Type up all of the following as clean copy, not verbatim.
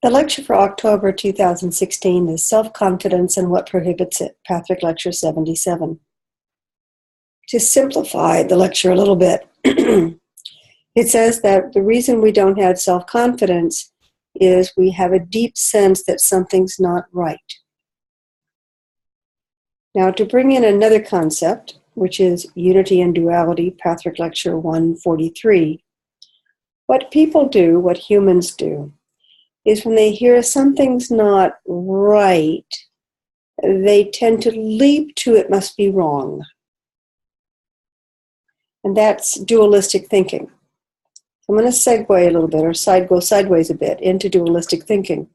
The lecture for October 2016 is Self-Confidence and What Prohibits It, Patrick Lecture 77. To simplify the lecture a little bit, it says that the reason we don't have self-confidence is we have a deep sense that something's not right. Now, to bring in another concept, which is unity and duality, Patrick Lecture 143, what people do, what humans do, is when they hear something's not right, they tend to leap to it must be wrong. And that's dualistic thinking. I'm going to segue a little bit, or go sideways a bit into dualistic thinking.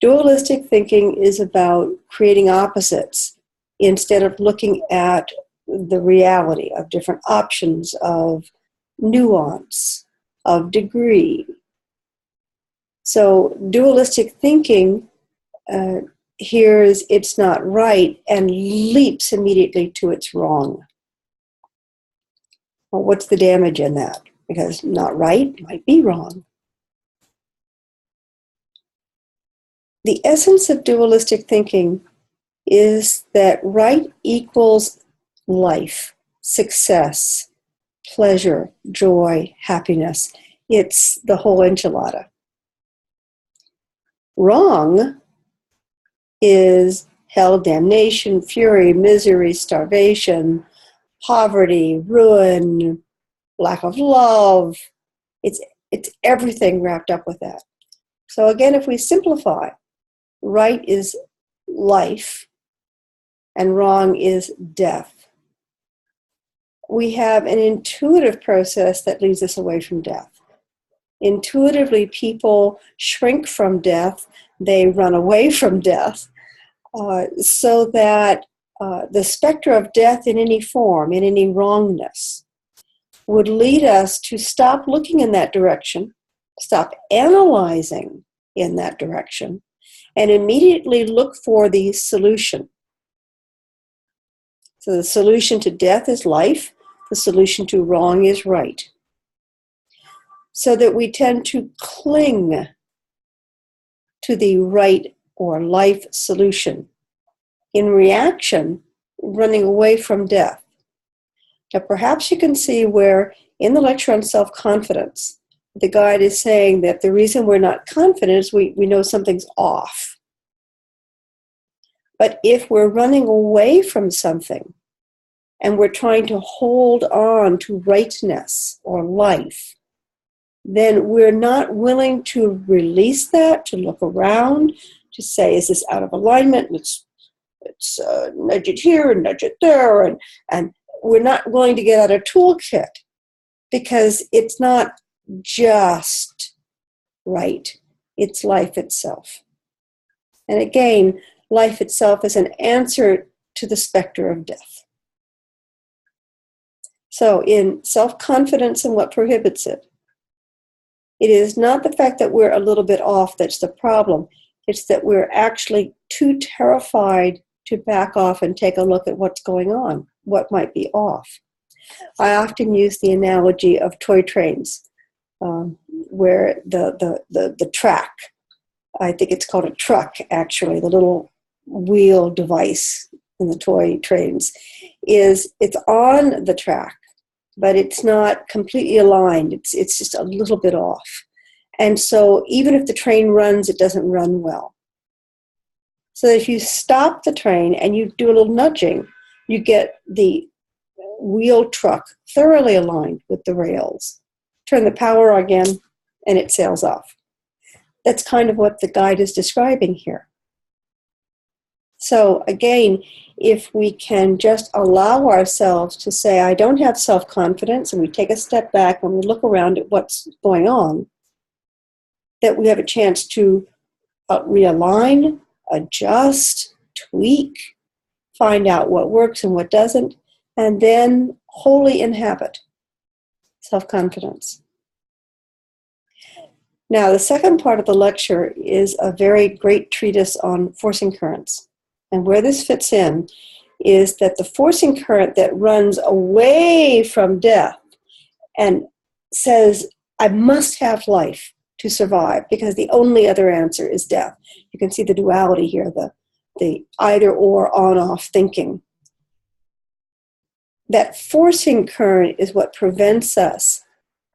Dualistic thinking is about creating opposites instead of looking at the reality of different options, of nuance, of degree. So dualistic thinking hears it's not right and leaps immediately to it's wrong. Well, what's the damage in that? Because not right might be wrong. The essence of dualistic thinking is that right equals life, success, pleasure, joy, happiness. It's the whole enchilada. Wrong is hell, damnation, fury, misery, starvation, poverty, ruin, lack of love. It's everything wrapped up with that. So again, if we simplify, right is life and wrong is death. We have an intuitive process that leads us away from death. Intuitively, people shrink from death, they run away from death, so that the specter of death in any form, in any wrongness, would lead us to stop looking in that direction, stop analyzing in that direction, and immediately look for the solution. So the solution to death is life, the solution to wrong is right. So that we tend to cling to the right or life solution. In reaction, running away from death. Now perhaps you can see where in the lecture on self-confidence, the guide is saying that the reason we're not confident is we know something's off. But if we're running away from something and we're trying to hold on to rightness or life, then we're not willing to release that, to look around, to say, is this out of alignment? Let's nudge it here and nudge it there. And we're not willing to get out a toolkit because it's not just right. It's life itself. And again, life itself is an answer to the specter of death. So in self-confidence and what prohibits it, it is not the fact that we're a little bit off that's the problem. It's that we're actually too terrified to back off and take a look at what's going on, what might be off. I often use the analogy of toy trains, where the track, I think it's called a truck actually, the little wheel device in the toy trains, it's on the track, but it's not completely aligned. It's just a little bit off. And so even if the train runs, it doesn't run well. So if you stop the train and you do a little nudging, you get the wheel truck thoroughly aligned with the rails. Turn the power again, and it sails off. That's kind of what the guide is describing here. So again, if we can just allow ourselves to say, I don't have self-confidence, and we take a step back and we look around at what's going on, that we have a chance to realign, adjust, tweak, find out what works and what doesn't, and then wholly inhabit self-confidence. Now, the second part of the lecture is a very great treatise on forcing currents. And where this fits in is that the forcing current that runs away from death and says, I must have life, to survive, because the only other answer is death. You can see the duality here, the either or on-off thinking. That forcing current is what prevents us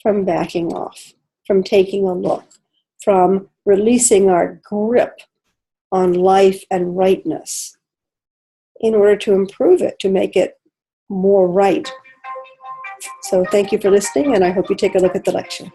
from backing off, from taking a look, from releasing our grip on life and rightness in order to improve it, to make it more right. So thank you for listening, and I hope you take a look at the lecture.